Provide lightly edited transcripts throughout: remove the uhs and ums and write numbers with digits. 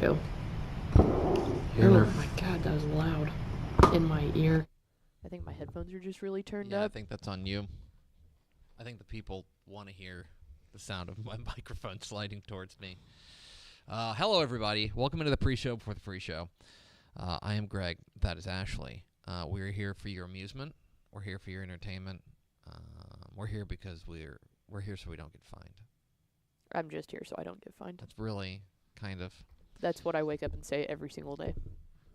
pre-show. Oh my god, that was loud in my ear. I think my headphones are just really turned I up. think that's on you. I think the people want to hear the sound of my microphone sliding towards me. Hello, everybody. Welcome into the pre-show before the pre-show. I am Greg. That is Ashley. We're here for your amusement. We're here for your entertainment. We're here because we're here so we don't get fined. I'm just here so I don't get fined. That's really kind of... That's what I wake up and say every single day.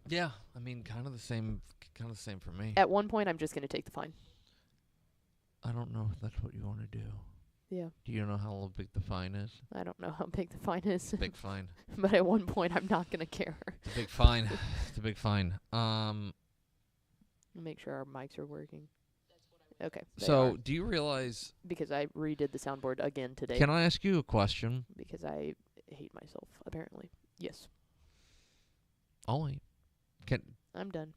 Yeah, I mean, kind of the same for me. At one point, I'm just going to take the fine. I don't know if that's what you want to do. Yeah. Do you know how big the fine is? I don't know how big the fine is. Big fine. But at one point, I'm not going to care. It's a big fine. It's a big fine. Make sure our mics are working. Okay. So, do you realize... Because I redid the soundboard again today. Can I ask you a question? Because I hate myself, apparently. Yes. Only. I'm done.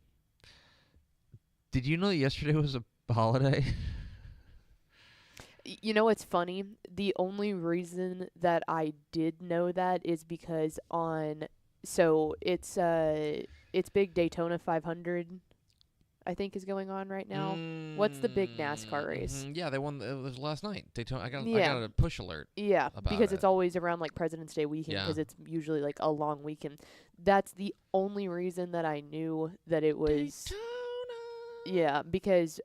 Did you know that yesterday was a holiday? You know what's funny? The only reason that I did know that is because it's big Daytona 500, I think, is going on right now. What's the big NASCAR race? Yeah, they won. It was last night. Daytona. I got a push alert. Yeah, because it. It's always around like President's Day weekend because it's usually like a long weekend. That's the only reason that I knew that it was. Daytona. Yeah, because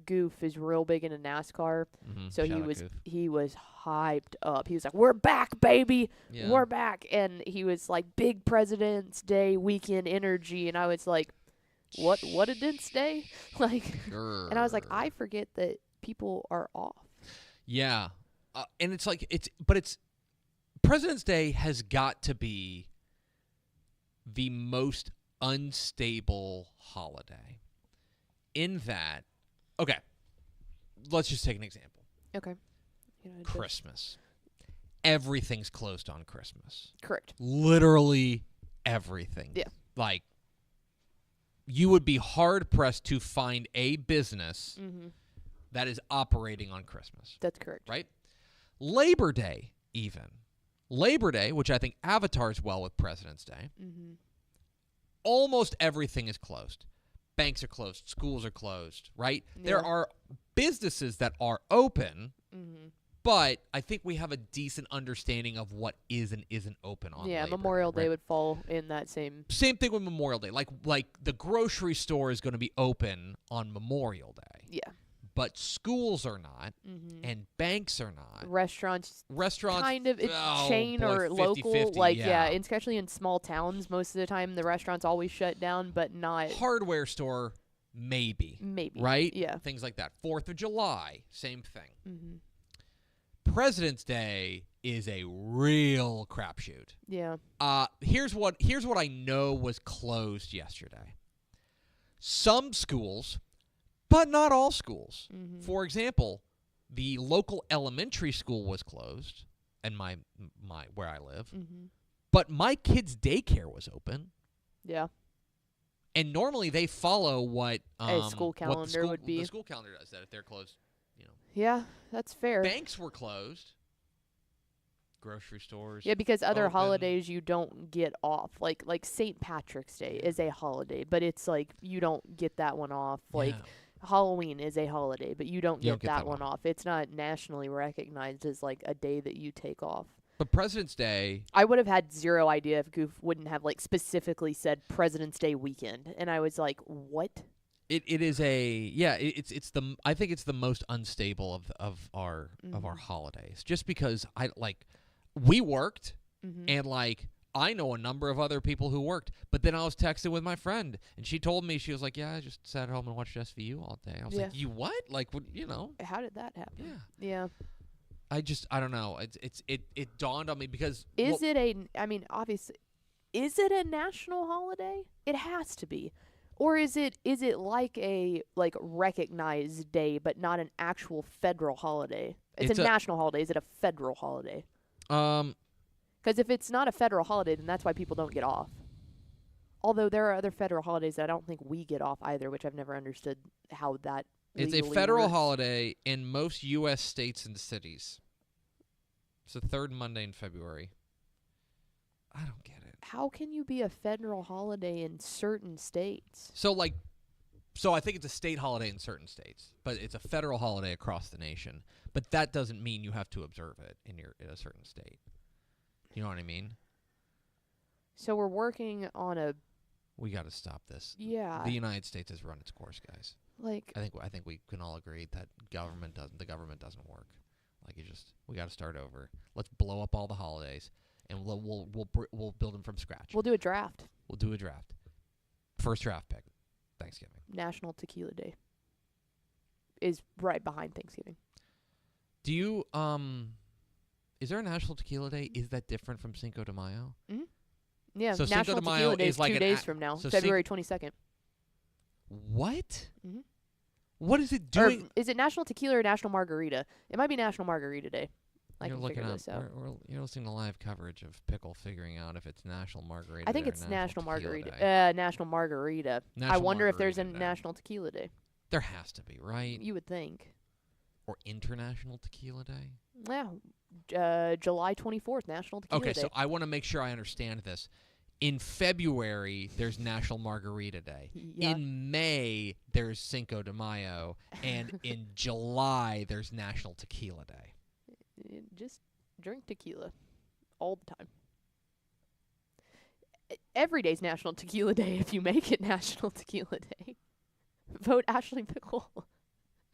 Goof is real big into NASCAR, so he was hyped up. He was like, "We're back, baby! Yeah. We're back!" And he was like, "Big President's Day weekend energy," and I was like. What a dense day? And I was like, I forget that people are off. Yeah. And it's President's Day has got to be the most unstable holiday. In that, okay, let's just take an example. Okay. Christmas. Everything's closed on Christmas. Correct. Literally everything. Yeah. Like, you would be hard-pressed to find a business that is operating on Christmas. That's correct. Right? Labor Day, even. Labor Day, which I think avatars well with President's Day, almost everything is closed. Banks are closed. Schools are closed, right? Yeah. There are businesses that are open, but I think we have a decent understanding of what is and isn't open on Labor Memorial Day, Day would fall in that same... Same thing with Memorial Day. Like the grocery store is going to be open on Memorial Day. Yeah. But schools are not, and banks are not. Restaurants kind of chain 50, or local, 50, and especially in small towns, most of the time the restaurants always shut down, but not... Hardware store, maybe. Right? Yeah. Things like that. 4th of July, same thing. President's Day is a real crapshoot. Yeah. Here's what I know was closed yesterday. Some schools, but not all schools. For example, the local elementary school was closed, and my where I live. But my kid's daycare was open. Yeah. And normally they follow what a school calendar would be. The school calendar does that if they're closed. Yeah, that's fair. Banks were closed. Grocery stores. Yeah, because other open. holidays you don't get off. Like St. Patrick's Day is a holiday, but it's like you don't get that one off. Like Halloween is a holiday, but you don't get that one off. It's not nationally recognized as like a day that you take off. But President's Day... I would have had zero idea if Goof wouldn't have like specifically said President's Day weekend. And I was like, what? It is I think it's the most unstable of our holidays, just because we worked and I know a number of other people who worked, but then I was texting with my friend and she told me, she was like, yeah, I just sat at home and watched SVU all day. I was like, you what? How did that happen? Yeah. I don't know. It dawned on me because obviously, is it a national holiday? It has to be. Or is it like a recognized day but not an actual federal holiday? It's a national holiday. Is it a federal holiday? Because if it's not a federal holiday, then that's why people don't get off. Although there are other federal holidays that I don't think we get off either, which I've never understood how that It's a federal holiday in most U.S. states and cities. It's the third Monday in February. I don't get it. How can you be a federal holiday in certain states? So I think it's a state holiday in certain states, but it's a federal holiday across the nation. But that doesn't mean you have to observe it in a certain state. You know what I mean? So we're working on a We got to stop this. yeah, The United States has run its course, guys. like I think we can all agree that the government doesn't work. Like we got to start over. Let's blow up all the holidays, and we'll build them from scratch. we'll do a draft. We'll do a draft. First draft pick, Thanksgiving. National Tequila Day is right behind Thanksgiving. Do you is there a National Tequila Day? Is that different from Cinco de Mayo? Mm-hmm. Yeah, So Cinco National de Mayo Tequila Day is is like 2 an days from now, so February 22nd. What? Mhm. What is it Or doing? is it National Tequila or National Margarita? It might be National Margarita Day. I You're can looking figure up. this out. You're listening to live coverage of Pickle figuring out if it's National Margarita. I think Day or it's National Tequila Margarita. Day. National Margarita. I National wonder if there's a Margarita Day. National Tequila Day. There has to be, right? You would think. Or International Tequila Day. Yeah. July 24th, National Tequila Okay, Day. so I want to make sure I understand this. In February, there's National Margarita Day. Yeah. In May, there's Cinco de Mayo. And in July, there's National Tequila Day. Just drink tequila all the time. Every day's National Tequila Day if you make it National Tequila Day. Vote Ashley Pickle.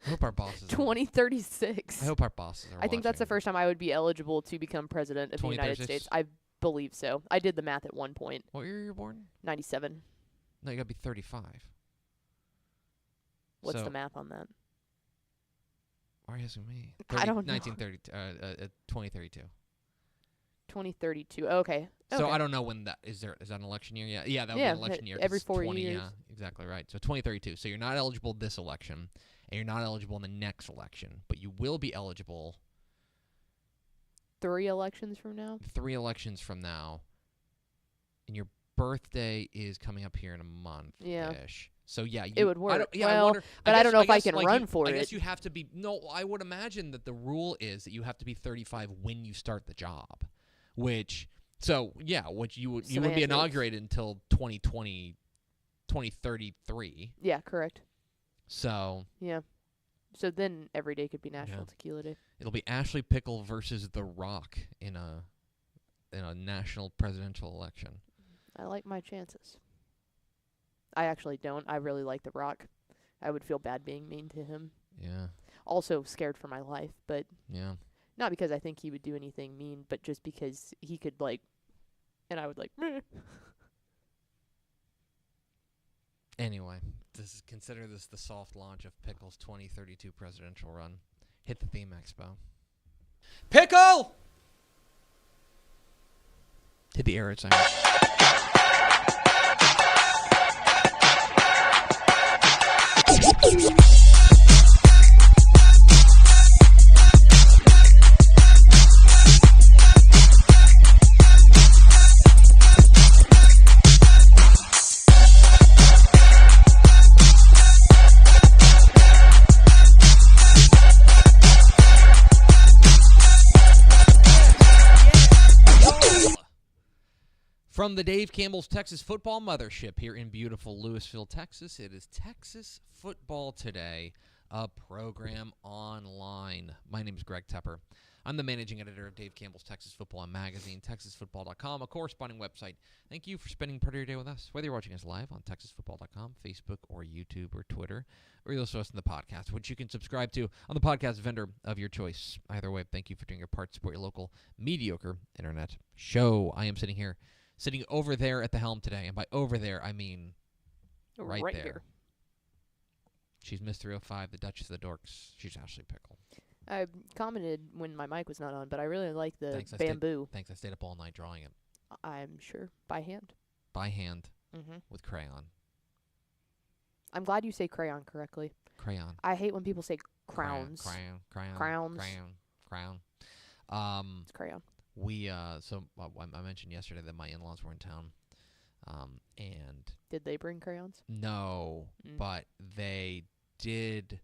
I hope our bosses. 2036. I hope our bosses are. I think that's the watching. first time I would be eligible to become president of the United 2036? States. I believe so. I did the math at one point. What year you were born? 97. No, you gotta be 35. What's So- the math on that? Why are you asking me? I don't know. 2032. 2032. Okay. So Okay. I don't know when that is. Is that an election year? Yeah, that would be Yeah, an election year. 'cause every it's 4 20, years. Yeah, exactly right. So 2032. So you're not eligible this election, and you're not eligible in the next election, but you will be eligible 3 elections from now. 3 elections from now. And your birthday is coming up here in a month. Yeah. So yeah, It would work. Yeah, Well, I wonder, but I don't know if I guess, can like, run for I it. guess you have to be. No, I would imagine that the rule is that you have to be 35 when you start the job, which you wouldn't be Semantics. inaugurated until 2033. Yeah, correct. So Yeah. So then every day could be National Yeah. Tequila Day. it'll be Ashley Pickle versus The Rock in a national presidential election. I like my chances. I actually don't. I really like The Rock. I would feel bad being mean to him. Yeah, Also scared for my life, but yeah. not because I think he would do anything mean, but just because he could, like, and I would, like, meh. Anyway, consider this the soft launch of Pickle's 2032 presidential run. Hit the theme expo. Pickle! Hit the air sign. From the Dave Campbell's Texas Football Mothership here in beautiful Lewisville, Texas, it is Texas Football Today, a program online. My name is Greg Tepper. I'm the managing editor of Dave Campbell's Texas Football Magazine, TexasFootball.com, a corresponding website. Thank you for spending part of your day with us, whether you're watching us live on TexasFootball.com, Facebook, or YouTube, or Twitter, or you listen to us in the podcast, which you can subscribe to on the podcast vendor of your choice. Either way, thank you for doing your part to support your local mediocre internet show. I am sitting over there at the helm today, and by over there, I mean right there. Here. She's Miss 305, the Duchess of the Dorks. She's Ashley Pickle. I commented when my mic was not on, but I really like the Thanks, bamboo. Thanks, I stayed up all night drawing it. I'm sure. By hand. By hand, Mm-hmm. with crayon. I'm glad you say crayon correctly. Crayon. I hate when people say crowns. Crowns. It's crayon. I mentioned yesterday that my in-laws were in town, and Did they bring crayons? no, Mm. but they did.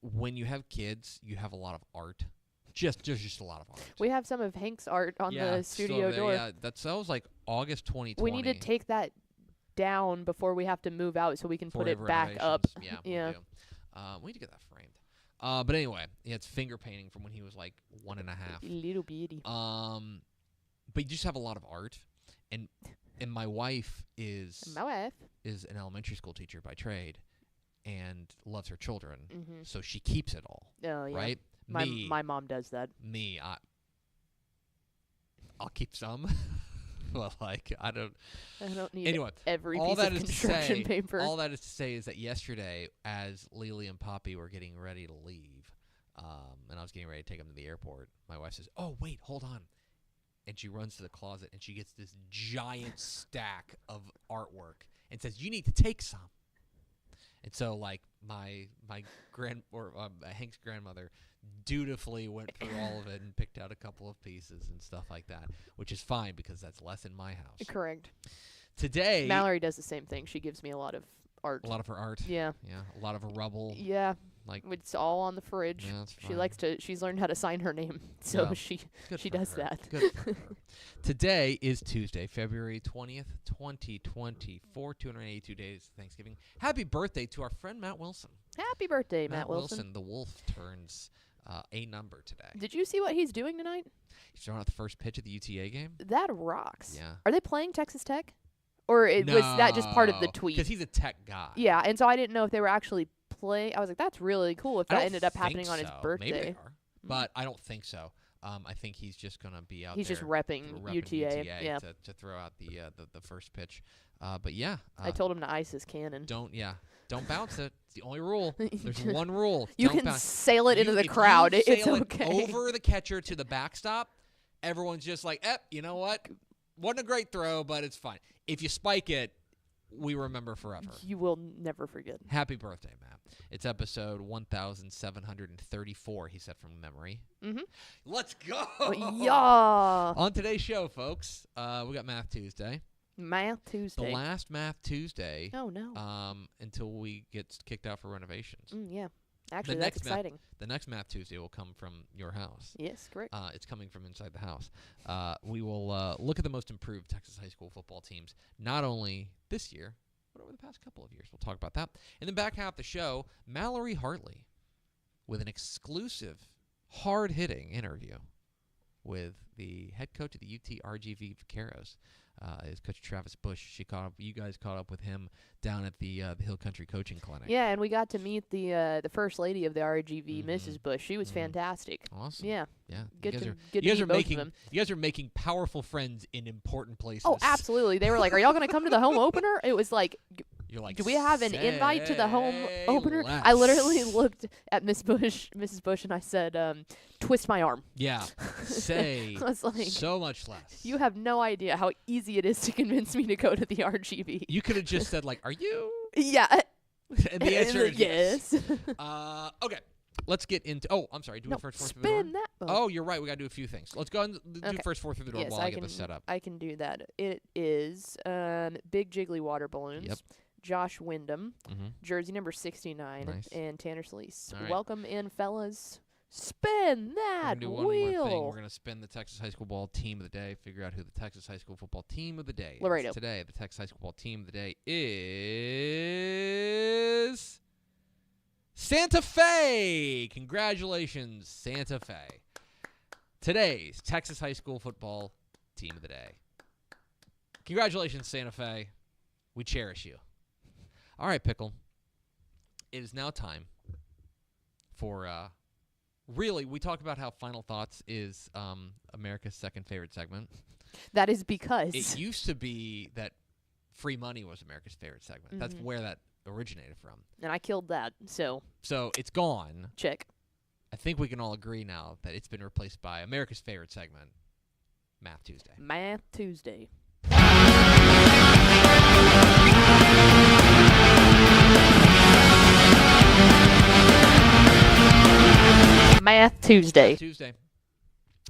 When you have kids, you have a lot of art, Just a lot of art. We have some of Hank's art on Yeah, the it's still studio over there. door. Yeah, that was like August 2020. We need to take that down before we have to move out so we can put it back up. Yeah, Yeah. we do. We need to get that framed. But anyway, yeah, it's finger painting from when he was like 1.5. Little bitty. But you just have a lot of art, and my wife is My wife. an elementary school teacher by trade, and loves her children, Mm-hmm. so she keeps it all. Oh, yeah. Right? My mom does that. I'll keep some. Well, like I don't need Anyway, every all piece that of is to construction say, paper. all that is to say is that yesterday, as Lily and Poppy were getting ready to leave, and I was getting ready to take them to the airport, my wife says, "Oh, wait, hold on." And she runs to the closet, and she gets this giant stack of artwork and says, "You need to take some." And so, like, my Hank's grandmother dutifully went through all of it and picked out a couple of pieces and stuff like that, which is fine because that's less in my house. Correct. Today, Mallory does the same thing. She gives me a lot of art. a lot of her art. Yeah. Yeah, a lot of her rubble. Yeah. Like, It's all on the fridge. yeah, that's She fine. likes to. She's learned how to sign her name, so Yeah. she Good she for does her. that. Good for her. Today is Tuesday, February 20th, 2024, 282 days of Thanksgiving. Happy birthday to our friend Matt Wilson. Happy birthday, Matt Wilson. The Wolf, turns a number today. Did you see what he's doing tonight? He's throwing out the first pitch of the UTA game. That rocks. Yeah. Are they playing Texas Tech? Or was that just part of the tweet? Because he's a tech guy. Yeah, and so I didn't know if they were actually playing. I was like, that's really cool if I that don't ended up think happening on his so. birthday. Maybe they are, but I don't think so. I think he's just going to be out He's there. just repping UTA. Yeah. To throw out the first pitch. But yeah. I told him to ice his cannon. Don't bounce it. It's the only rule. There's one rule. You Don't can bounce. sail it into the If crowd. you It's sail it okay. over the catcher to the backstop, everyone's just like, you know what? Wasn't a great throw, but it's fine. If you spike it, we remember forever. You will never forget. Happy birthday, Matt. It's episode 1734, he said from memory. Mm-hmm. Let's go! Yeah. On today's show, folks, we got Math Tuesday. Math Tuesday. The last Math Tuesday. Oh, no. Until we get kicked out for renovations. Yeah. Actually, that's exciting. The next Math Tuesday will come from your house. Yes, correct. It's coming from inside the house. We will look at the most improved Texas high school football teams, not only this year, but over the past couple of years. We'll talk about that. In the back half of the show, Mallory Hartley with an exclusive, hard-hitting interview with the head coach of the UTRGV Vaqueros. Is Coach Travis Bush. You guys caught up with him down at the Hill Country Coaching Clinic. Yeah, and we got to meet the first lady of the RGV, Mrs. Bush. She was fantastic. Awesome. Yeah. Yeah. Good to you meet guys are both making of them. you guys are making powerful friends in important places. Oh, absolutely. They were like, "Are y'all going to come to the home opener?" It was like, You're like, "Do we have an invite to the home "Say opener?" less." I literally looked at Mrs. Bush, and I said, "Twist my arm." Yeah. Say I was like, so much less. "You have no idea how easy it is to convince me to go to the RGV." You could have just said like, "Are you?" Yeah. And the answer is yes. yes. Okay. Let's get into. Oh, I'm sorry. Do No, it first. Four through the door. spin that. Oh, you're right. We got to do a few things. Let's go and do Okay. first four through the door Yes, while I get this set up. I can do that. It is Big Jiggly Water Balloons. Yep. Josh Wyndham, Mm-hmm. jersey number 69, Nice. and Tanner Sleece. All right. Welcome in, fellas. Spin that We're gonna do one wheel. more thing. We're gonna spin the Texas high school ball team of the day. Figure out who the Texas high school football team of the day Laredo. is today. The Texas high school ball team of the day is Santa Fe. Congratulations, Santa Fe. Today's Texas high school football team of the day. Congratulations, Santa Fe. We cherish you. All right, Pickle. It is now time for really, we talk about how Final Thoughts is America's second favorite segment. That is because. It used to be that Free Money was America's favorite segment. That's Mhm. where that originated from. And I killed that, so So it's gone. check. I think we can all agree now that it's been replaced by America's favorite segment, Math Tuesday. Math Tuesday. Math Tuesday. Math Tuesday.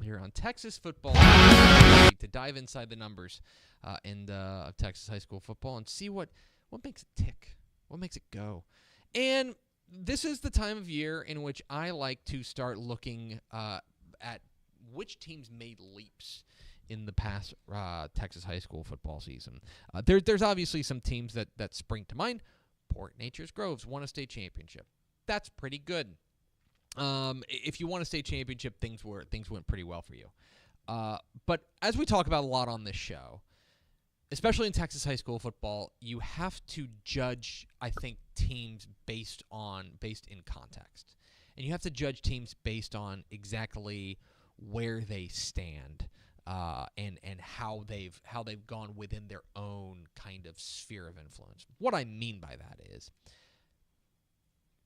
Here on Texas football to dive inside the numbers of Texas high school football and see what makes it tick, what makes it go. And this is the time of year in which I like to start looking at which teams made leaps in the past Texas high school football season, there's obviously some teams that spring to mind. Port Nature's Groves won a state championship. That's pretty good. If you won a state championship, things went pretty well for you. But as we talk about a lot on this show, especially in Texas high school football, you have to judge, I think, teams based in context. And you have to judge teams based on exactly where they stand, and how they've gone within their own kind of sphere of influence. What I mean by that is,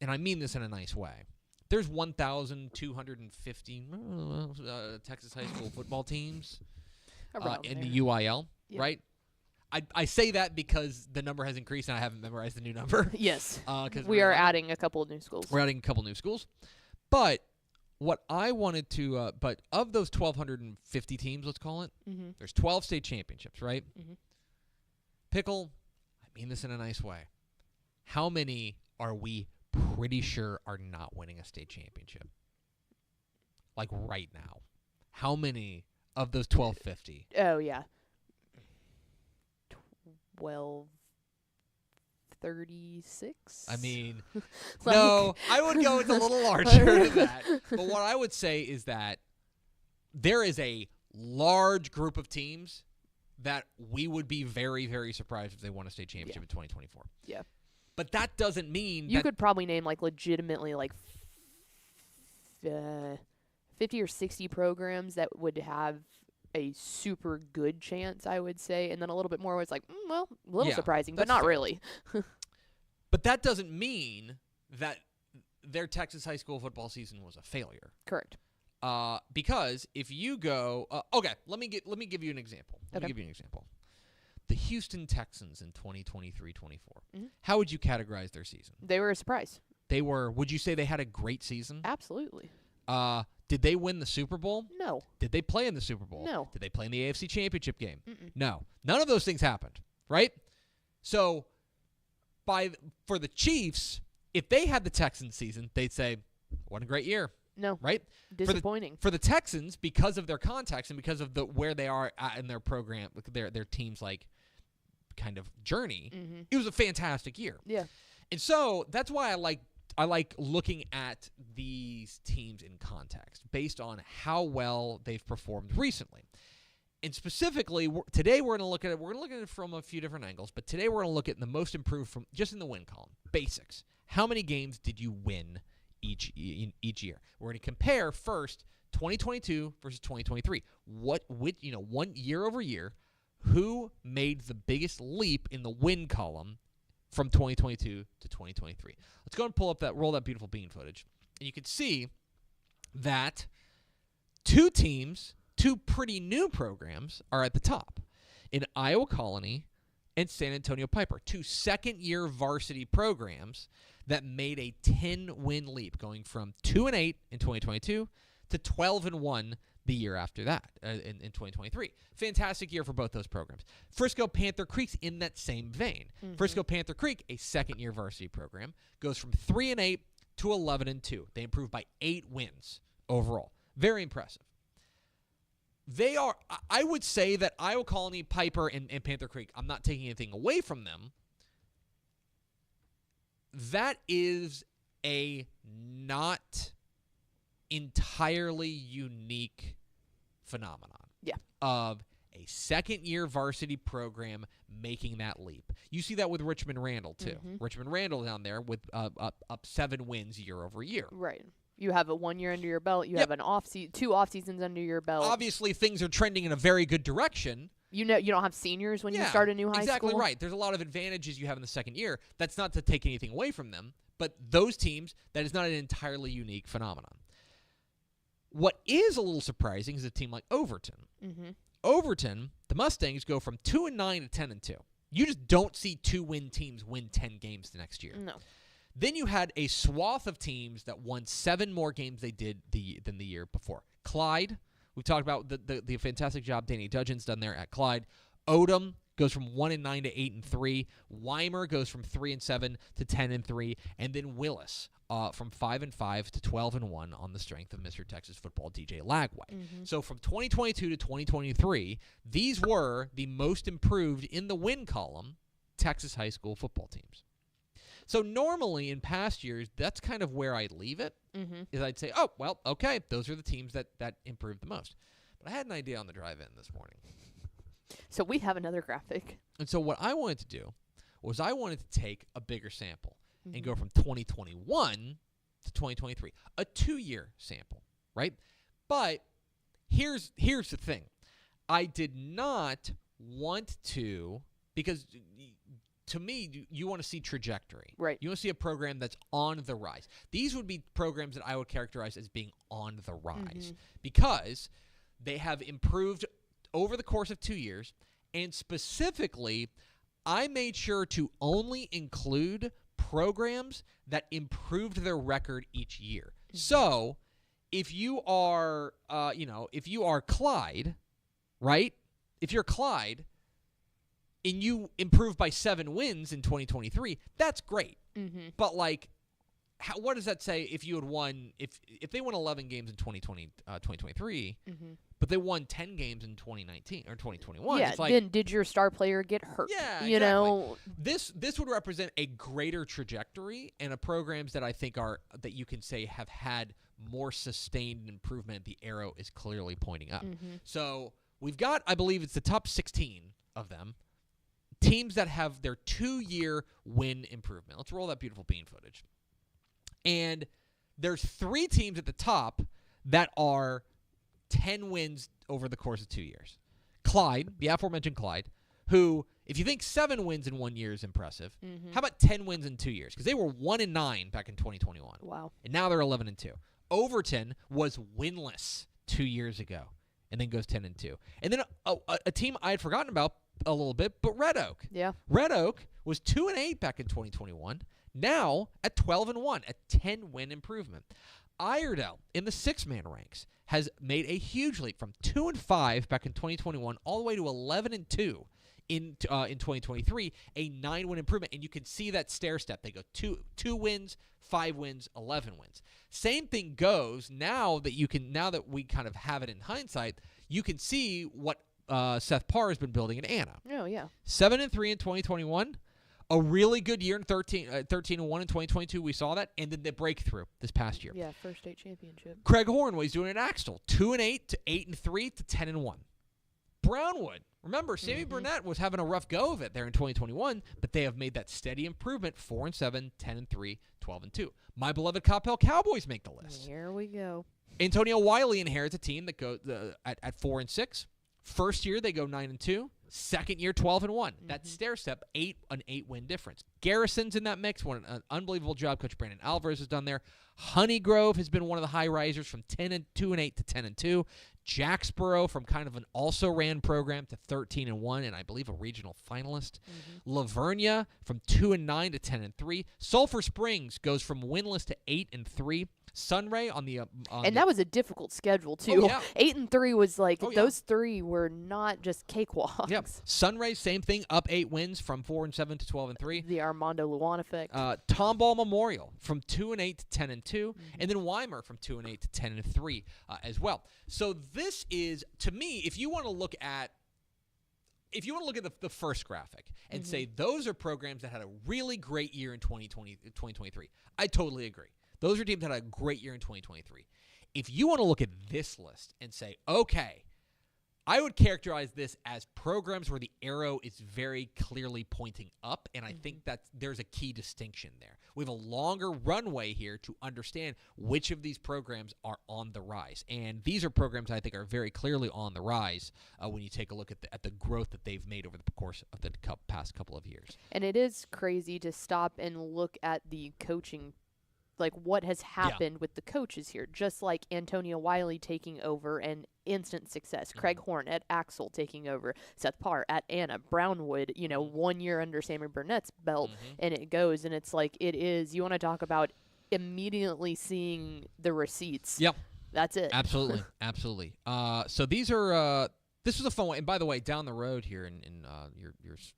and I mean this in a nice way, there's 1,250 Texas high school football teams in the UIL, yeah. right? I say that because the number has increased and I haven't memorized the new number. Yes. We are adding a couple of new schools. We're adding a couple new schools. But what I wanted to, but of those 1,250 teams, let's call it, there's 12 state championships, right? Pickle, I mean this in a nice way. How many are we pretty sure are not winning a state championship? Like right now. How many of those 1,250? Oh, yeah. 1,236? I mean, like, no, I would go with a little larger than that. But what I would say is that there is a large group of teams that we would be very, very surprised if they won a state championship in 2024. Yeah. But that doesn't mean you could probably name like legitimately like 50 or 60 programs that would have a super good chance, I would say, and then a little bit more where it's like, well, a little surprising, but not really. But that doesn't mean that their Texas high school football season was a failure. Correct. Because if you go, okay, let me give you an example. The Houston Texans in 2023-24. How would you categorize their season? They were a surprise. Would you say they had a great season? Absolutely. Did they win the Super Bowl? No. Did they play in the Super Bowl? No. Did they play in the AFC Championship game? No. None of those things happened, right? So for the Chiefs, if they had the Texans season, they'd say, what a great year. No. Right? Disappointing. For the Texans, because of their context and because of where they are at in their program, their team's like kind of journey, it was a fantastic year. Yeah. And so that's why I like looking at these teams in context based on how well they've performed recently. And specifically, today we're going to look at it from a few different angles, but today we're going to look at the most improved from just in the win column. Basics. How many games did you win each year? We're going to compare first 2022 versus 2023. One year over year, who made the biggest leap in the win column from 2022 to 2023. Let's go and roll that beautiful bean footage. And you can see that two pretty new programs are at the top in Iowa Colony and San Antonio Piper, two second-year varsity programs that made a 10-win leap, going from 2-8 in 2022 to 12-1 the year after that, in 2023. Fantastic year for both those programs. Frisco Panther Creek's in that same vein. Frisco Panther Creek, a second-year varsity program, goes from 3-8 to 11-2. They improved by 8 wins overall. Very impressive. I would say that Iowa Colony, Piper, and Panther Creek, I'm not taking anything away from them. That is a not entirely unique phenomenon. Yeah. Of a second-year varsity program making that leap. You see that with Richmond Randall, too. Richmond Randall down there with up 7 wins year over year. Right. You have a 1 year under your belt. You have an two off seasons under your belt. Obviously, things are trending in a very good direction. You don't have seniors when you start a new high school. Exactly right. There's a lot of advantages you have in the second year. That's not to take anything away from them, but those teams, that is not an entirely unique phenomenon. What is a little surprising is a team like Overton. Overton, the Mustangs go from 2-9 to 10-2. You just don't see 2-win teams win 10 games the next year. No. Then you had a swath of teams that won 7 more games they did than the year before. Clyde, we've talked about the fantastic job Danny Dudgeon's done there at Clyde. Odom, goes from 1-9 to 8-3. Weimer goes from 3-7 to 10-3, and then Willis from 5-5 to 12-1 on the strength of Mr. Texas football DJ Lagway. Mm-hmm. So from 2022 to 2023, these were the most improved in the win column Texas high school football teams. So normally in past years, that's kind of where I'd leave it. Mm-hmm. Is I'd say, oh, well, okay, those are the teams that improved the most. But I had an idea on the drive-in this morning. So we have another graphic. And so what I wanted to do was I wanted to take a bigger sample and go Mm-hmm. from 2021 to 2023, a 2-year sample, right? But here's the thing. I did not want to, because to me, you want to see trajectory. Right. You want to see a program that's on the rise. These would be programs that I would characterize as being on the rise because they have improved over the course of 2 years, and specifically, I made sure to only include programs that improved their record each year. So, if you are, if you are Clyde, right? If you're Clyde, and you improve by 7 wins in 2023, that's great. Mm-hmm. But like, what does that say if you had won if they won 11 games in 2023, Mm-hmm. but they won 10 games in 2019 or 2021? Yeah. It's like, Then did your star player get hurt? Yeah, You know. this would represent a greater trajectory and a programs that I think are that you can say have had more sustained improvement. The arrow is clearly pointing up. Mm-hmm. So we've got, I believe it's the top 16 of them. Teams that have their 2-year win improvement. Let's roll that beautiful bean footage. And there's 3 teams at the top that are 10 wins over the course of 2 years. Clyde, the aforementioned Clyde, who, if you think 7 wins in 1 year is impressive, Mm-hmm. how about 10 wins in 2 years? Because they were 1-9 back in 2021. Wow. And now they're 11-2. Overton was winless 2 years ago and then goes 10-2. And then a team I had forgotten about a little bit, but Red Oak. Yeah. Red Oak was 2-8 back in 2021. Now at 12-1, a 10-win improvement. Iredell in the 6-man ranks has made a huge leap from 2-5 back in 2021 all the way to 11-2 in 2023, a 9-win improvement, and you can see that stair step. They go 2 wins, 5 wins, 11 wins. Same thing goes now that we kind of have it in hindsight. You can see what Seth Parr has been building in Anna. Oh yeah. 7-3 in 2021. A really good year in 13-1 in 2022. We saw that, and then the breakthrough this past year. Yeah. First state championship. Craig Horn, what he's doing at Axtell, 2-8 to 8-3 to 10-1. Brownwood, remember Sammy Burnett was having a rough go of it there in 2021, but they have made that steady improvement: 4-7, 10-3, 12-2. My beloved Coppell Cowboys make the list. Here we go. Antonio Wiley inherits a team that goes at 4-6. First year they go 9-2. Second year 12-1. That stair step, an 8-win difference. Garrison's in that mix. What an unbelievable job Coach Brandon Alvarez has done there. Honeygrove has been one of the high risers from 2-8 to 10-2. Jacksboro from kind of an also ran program to 13-1 and I believe a regional finalist. Lavernia from 2-9 to 10-3. Sulphur Springs goes from winless to 8-3. Sunray on the that was a difficult schedule too. Oh, yeah. 8-3 was like those 3 were not just cakewalks. Yep. Sunray, same thing, up 8 wins from 4-7 to 12-3. The Armando Luan effect. Tomball Memorial from 2-8 to 10-2, and then Weimer from 2-8 to 10-3 as well. So this is, to me, if you want to look at the first graphic and say those are programs that had a really great year in 2023, I totally agree. Those are teams that had a great year in 2023. If you want to look at this list and say, okay, I would characterize this as programs where the arrow is very clearly pointing up, and I think that there's a key distinction there. We have a longer runway here to understand which of these programs are on the rise, and these are programs I think are very clearly on the rise when you take a look at the growth that they've made over the course of the past couple of years. And it is crazy to stop and look at the coaching, like what has happened with the coaches here, just like Antonio Wiley taking over and instant success. Craig Horn at Axel taking over. Seth Parr at Anna. Brownwood, 1 year under Sammy Burnett's belt, and it goes. And it's like it is. You want to talk about immediately seeing the receipts. Yep. That's it. Absolutely. Absolutely. So these are This was a fun one. And by the way, down the road here,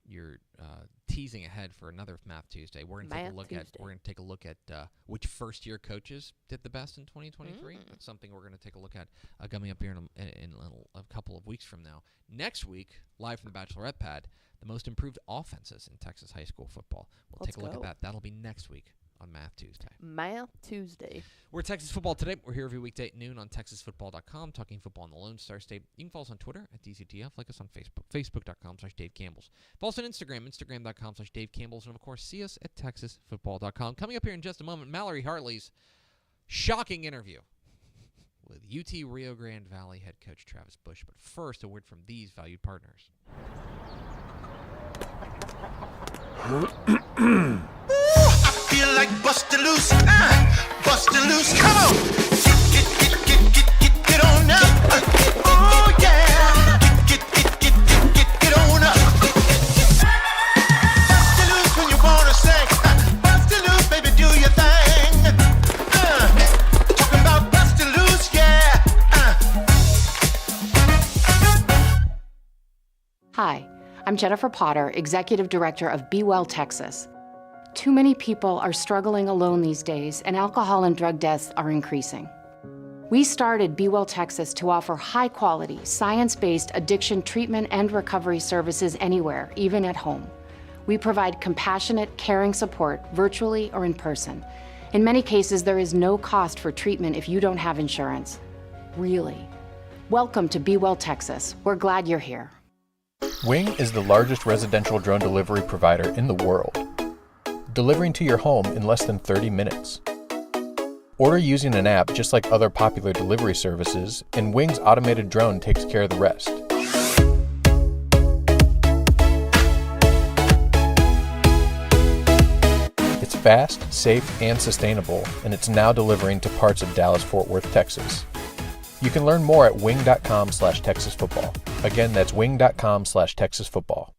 you're teasing ahead for another Math Tuesday. We're going to take a look at which first-year coaches did the best in 2023. That's something we're going to take a look at coming up here in a couple of weeks from now. Next week, live from the Bachelorette Pad, the most improved offenses in Texas high school football. We'll take a look at that. That'll be next week on Math Tuesday. Math Tuesday. We're Texas Football Today. We're here every weekday at noon on TexasFootball.com, talking football in the Lone Star State. You can follow us on Twitter at DCTF, like us on Facebook, Facebook.com/Dave Campbell's. Follow us on Instagram, Instagram.com/Dave Campbell's, and of course, see us at TexasFootball.com. Coming up here in just a moment, Mallory Hartley's shocking interview with UT Rio Grande Valley head coach Travis Bush. But first, a word from these valued partners. I feel like bustin' loose, bustin' loose. Come on, get on up. Oh yeah, get on up. Bustin' loose when you wanna sing. Bustin' loose, baby, do your thing. Talking about bustin' loose, yeah. Hi, I'm Jennifer Potter, Executive Director of Be Well Texas. Too many people are struggling alone these days, and alcohol and drug deaths are increasing. We started Be Well Texas to offer high-quality, science-based addiction treatment and recovery services anywhere, even at home. We provide compassionate, caring support virtually or in person. In many cases, there is no cost for treatment if you don't have insurance. Really. Welcome to Be Well Texas. We're glad you're here. Wing is the largest residential drone delivery provider in the world, delivering to your home in less than 30 minutes. Order using an app just like other popular delivery services, and Wing's automated drone takes care of the rest. It's fast, safe, and sustainable, and it's now delivering to parts of Dallas-Fort Worth, Texas. You can learn more at wing.com/TexasFootball. Again, that's wing.com/TexasFootball.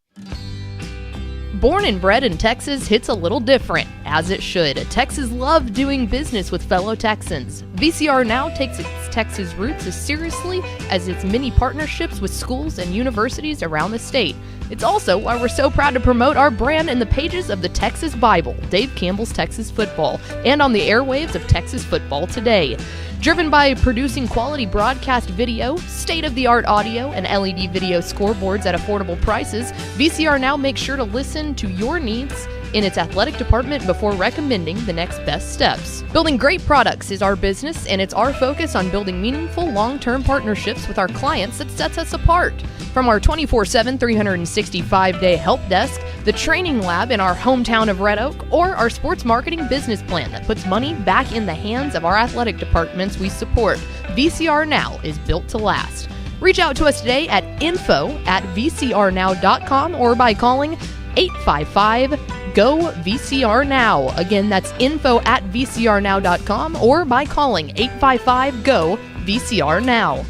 Born and bred in Texas hits a little different, as it should. Texas loves doing business with fellow Texans. VCR Now takes its Texas roots as seriously as its many partnerships with schools and universities around the state. It's also why we're so proud to promote our brand in the pages of the Texas Bible, Dave Campbell's Texas Football, and on the airwaves of Texas Football Today. Driven by producing quality broadcast video, state-of-the-art audio, and LED video scoreboards at affordable prices, VCR Now makes sure to listen to your needs in its athletic department before recommending the next best steps. Building great products is our business, and it's our focus on building meaningful, long-term partnerships with our clients that sets us apart. From our 24/7, 365-day help desk, the training lab in our hometown of Red Oak, or our sports marketing business plan that puts money back in the hands of our athletic departments we support, VCR Now is built to last. Reach out to us today at info@vcrnow.com or by calling 855-GO-VCR-NOW. Again, that's info@vcrnow.com or by calling 855-GO-VCR-NOW.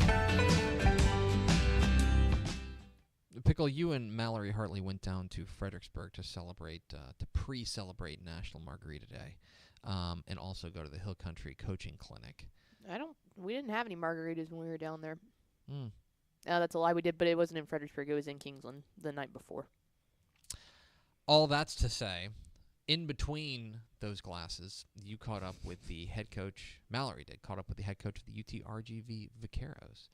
Pickle, you and Mallory Hartley went down to Fredericksburg to celebrate, to pre-celebrate National Margarita Day, and also go to the Hill Country Coaching Clinic. We didn't have any margaritas when we were down there. That's a lie, we did, but it wasn't in Fredericksburg. It was in Kingsland the night before. All that's to say, in between those glasses, you caught up with the head coach, Mallory did, caught up with the head coach of the UTRGV Vaqueros,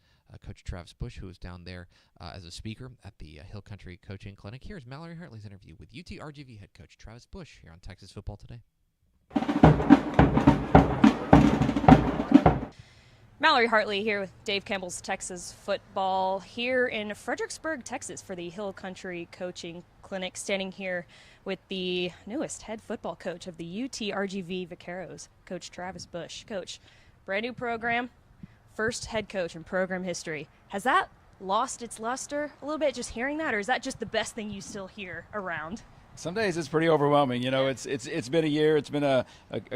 Coach Travis Bush, who was down there as a speaker at the Hill Country Coaching Clinic. Here's Mallory Hartley's interview with UTRGV head coach Travis Bush here on Texas Football Today. Mallory Hartley here with Dave Campbell's Texas Football here in Fredericksburg, Texas for the Hill Country Coaching Clinic, standing here with the newest head football coach of the UTRGV Vaqueros, Coach Travis Bush. Coach, brand new program, first head coach in program history. Has that lost its luster a little bit just hearing that, or is that just the best thing you still hear around? Some days it's pretty overwhelming. You know, it's been a year. It's been a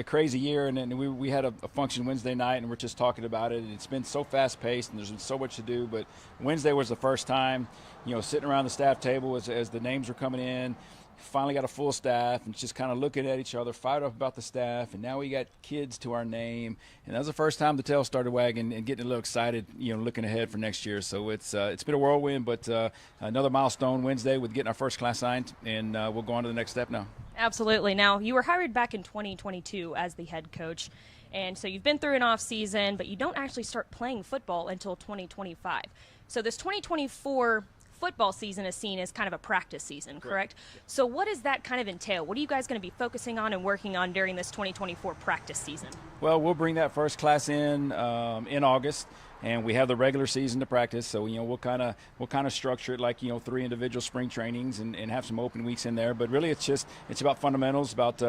crazy year, and we had a function Wednesday night, and we're just talking about it. And it's been so fast-paced, and there's been so much to do. But Wednesday was the first time, you know, sitting around the staff table as the names were coming in, finally got a full staff and just kind of looking at each other, fired up about the staff, and now we got kids to our name. And that was the first time the tail started wagging and getting a little excited, looking ahead for next year. So it's been a whirlwind, but another milestone Wednesday with getting our first class signed, and we'll go on to the next step now. Absolutely. Now, you were hired back in 2022 as the head coach, and so you've been through an off season, but you don't actually start playing football until 2025. So this 2024 football season is seen as kind of a practice season, correct? So what does that kind of entail? What are you guys going to be focusing on and working on during this 2024 practice season? Well, we'll bring that first class in August, and we have the regular season to practice. So we'll kind of structure it like 3 individual spring trainings and have some open weeks in there. But really, it's about fundamentals, about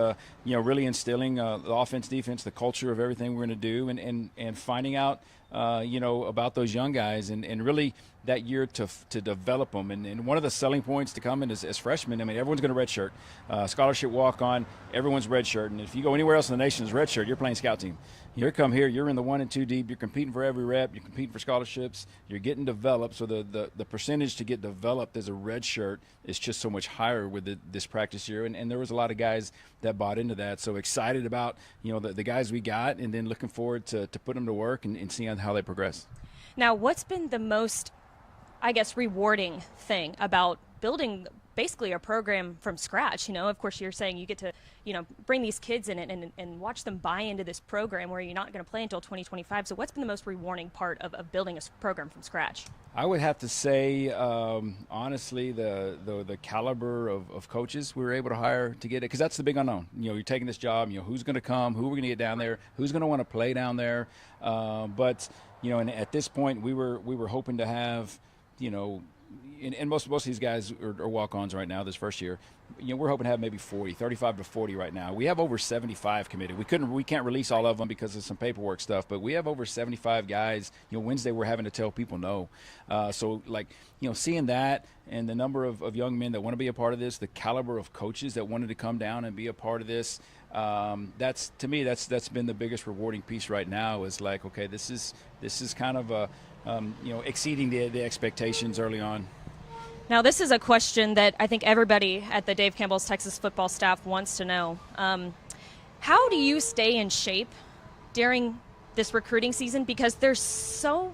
really instilling the offense, defense, the culture of everything we're going to do, and finding out about those young guys and really that year to develop them. And one of the selling points to come in as freshmen, I mean, everyone's going to redshirt. Scholarship walk-on, everyone's redshirt. And if you go anywhere else in the nation as redshirt, you're playing scout team. You come here, you're in the 1 and 2 deep, you're competing for every rep, you're competing for scholarships, you're getting developed. So the percentage to get developed as a redshirt is just so much higher with this practice year. And there was a lot of guys that bought into that. So excited about, the guys we got, and then looking forward to put them to work and seeing how they progress. Now, what's been the most, I guess, rewarding thing about building basically a program from scratch? Of course, you're saying you get to, bring these kids in and watch them buy into this program where you're not going to play until 2025. So what's been the most rewarding part of building a program from scratch? I would have to say, honestly, the caliber of coaches we were able to hire to get it, because that's the big unknown. You're taking this job, who's going to come, who we're going to get down there, who's going to want to play down there. But and at this point, we were hoping to have, and most of these guys are walk-ons right now this first year. We're hoping to have maybe 35 to 40 right now. We have over 75 committed. We can't release all of them because of some paperwork stuff, but we have over 75 guys. Wednesday we're having to tell people no. So seeing that and the number of young men that want to be a part of this, the caliber of coaches that wanted to come down and be a part of this, that's been the biggest rewarding piece right now. Is like, okay, this is kind of exceeding the expectations early on. Now, this is a question that I think everybody at the Dave Campbell's Texas football staff wants to know. How do you stay in shape during this recruiting season? Because there's so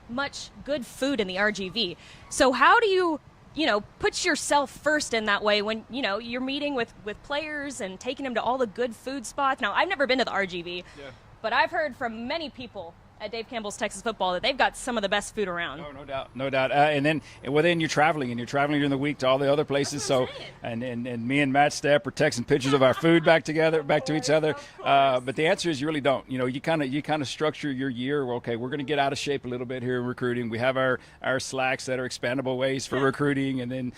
much good food in the RGV. So how do you, put yourself first in that way when, you're meeting with players and taking them to all the good food spots? Now, I've never been to the RGV, but I've heard from many people at Dave Campbell's Texas Football that they've got some of the best food around. No doubt. And then you're traveling during the week to all the other places. So and me and Matt Stepp are texting pictures of our food back to each other. But the answer is you really don't. You kind of structure your year. Well, okay, we're going to get out of shape a little bit here in recruiting. We have our slacks that are expandable ways for recruiting, and then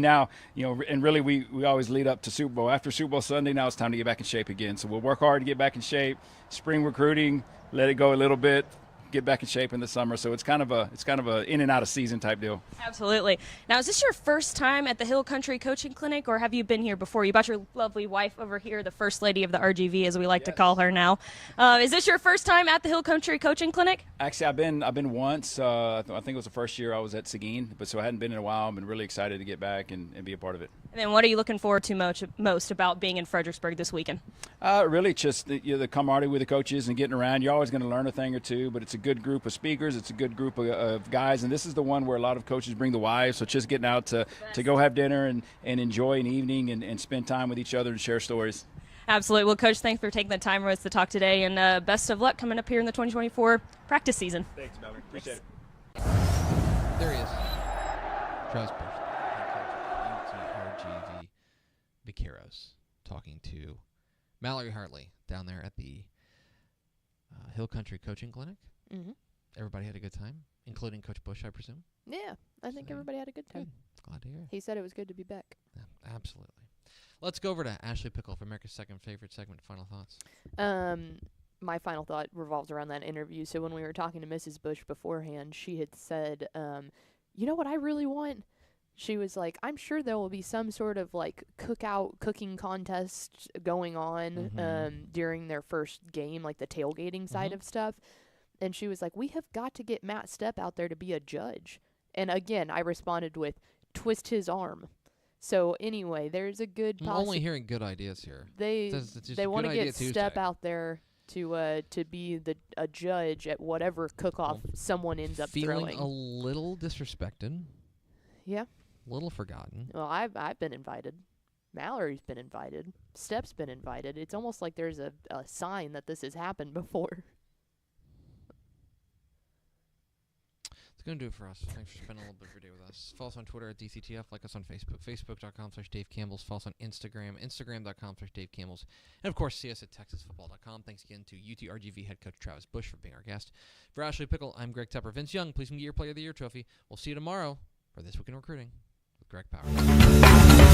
now and really we always lead up to Super Bowl. After Super Bowl Sunday, now it's time to get back in shape again. So we'll work hard to get back in shape. Spring recruiting, let it go a little bit, get back in shape in the summer. So it's kind of a in and out of season type deal. Absolutely. Now, is this your first time at the Hill Country Coaching Clinic, or have you been here before? You brought your lovely wife over here, the first lady of the RGV, as we like to call her now. Is this your first time at the Hill Country Coaching Clinic? Actually, I've been once. I think it was the first year I was at Seguin, but so I hadn't been in a while. I've been really excited to get back and be a part of it. And then what are you looking forward to most about being in Fredericksburg this weekend? Really just the camaraderie with the coaches and getting around. You're always going to learn a thing or two, but it's a good group of speakers. It's a good group of guys, and this is the one where a lot of coaches bring the wives, so just getting out to go have dinner and enjoy an evening and spend time with each other and share stories. Absolutely. Well, Coach, thanks for taking the time with us to talk today, and best of luck coming up here in the 2024 practice season. Thanks, Mallory. Appreciate it. There he is. Travis Bush, head coach of UTRGV Vaqueros, talking to Mallory Hartley down there at the Hill Country Coaching Clinic. Mm-hmm. Everybody had a good time, including Coach Bush, I presume? Yeah, I think everybody had a good time. Good. Glad to hear it. He said it was good to be back. Yeah, absolutely. Let's go over to Ashley Pickle for America's second favorite segment. Final thoughts? My final thought revolves around that interview. So when we were talking to Mrs. Bush beforehand, she had said, you know what I really want? She was like, I'm sure there will be some sort of cooking contest going on during their first game, like the tailgating side of stuff. And she was like, we have got to get Matt Stepp out there to be a judge. And again, I responded with, twist his arm. So anyway, there's a good I'm only hearing good ideas here. they It's just they a want good to idea get Step Tuesday. out there to be a judge at whatever cook-off someone ends up Feeling throwing. a little disrespected, Yeah. a little forgotten. Well, I've been invited. Mallory's been invited. Step's been invited. It's almost like there's a sign that this has happened before. It's going to do it for us. Thanks for spending a little bit of your day with us. Follow us on Twitter at DCTF. Like us on Facebook. Facebook.com/Dave Campbell's. Follow us on Instagram. Instagram.com/Dave Campbell's. And, of course, see us at TexasFootball.com. Thanks again to UTRGV head coach Travis Bush for being our guest. For Ashley Pickle, I'm Greg Tepper. Vince Young, please get your Player of the Year trophy. We'll see you tomorrow for This Week in Recruiting with Greg Powers.